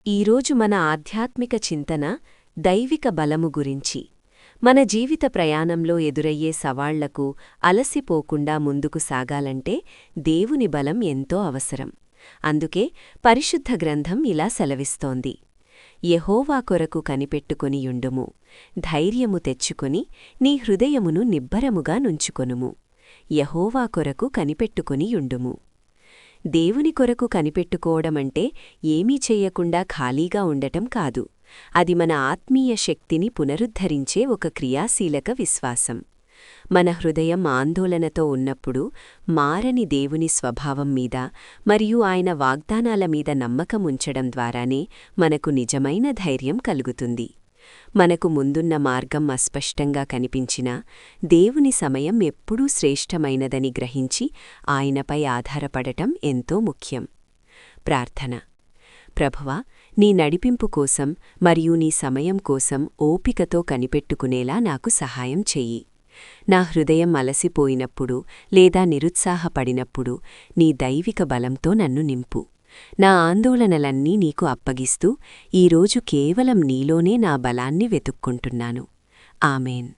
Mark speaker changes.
Speaker 1: ఈరోజు మన ఆధ్యాత్మిక చింతన దైవిక బలము గురించి. మన జీవిత ప్రయాణంలో ఎదురయ్యే సవాళ్లకు అలసిపోకుండా ముందుకు సాగాలంటే దేవుని బలం ఎంతో అవసరం. అందుకే పరిశుద్ధ గ్రంథం ఇలా సెలవిస్తోంది: యెహోవా కొరకు కనిపెట్టుకొనియుండుము, ధైర్యము తెచ్చుకొని నీ హృదయమును నిబ్బరముగా నుంచుకొనుము. యెహోవా కొరకు కనిపెట్టుకొనియుండుము. దేవుని కొరకు కనిపెట్టుకోవడమంటే ఏమీ చెయ్యకుండా ఖాళీగా ఉండటం కాదు. అది మన ఆత్మీయ శక్తిని పునరుద్ధరించే ఒక క్రియాశీలక విశ్వాసం. మన హృదయం ఆందోళనతో ఉన్నప్పుడు మారని దేవుని స్వభావం మీద మరియు ఆయన వాగ్దానాల మీద నమ్మకముంచడం ద్వారానే మనకు నిజమైన ధైర్యం కలుగుతుంది. మనకు ముందున్న మార్గం అస్పష్టంగా కనిపించినా దేవుని సమయం ఎప్పుడూ శ్రేష్టమైనదని గ్రహించి ఆయనపై ఆధారపడటం ఎంతో ముఖ్యం. ప్రార్థన. ప్రభువా, నీ నడిపింపు కోసం మరియు నీ సమయం కోసం ఓపికతో కనిపెట్టుకునేలా నాకు సహాయం చెయ్యి. నా హృదయం అలసిపోయినప్పుడు లేదా నిరుత్సాహపడినప్పుడు నీ దైవిక బలంతో నన్ను నింపు. నా ఆందోళనలన్నీ నీకు అప్పగిస్తూ ఈరోజు కేవలం నీలోనే నా బలాన్ని వెతుక్కుంటున్నాను. ఆమేన్.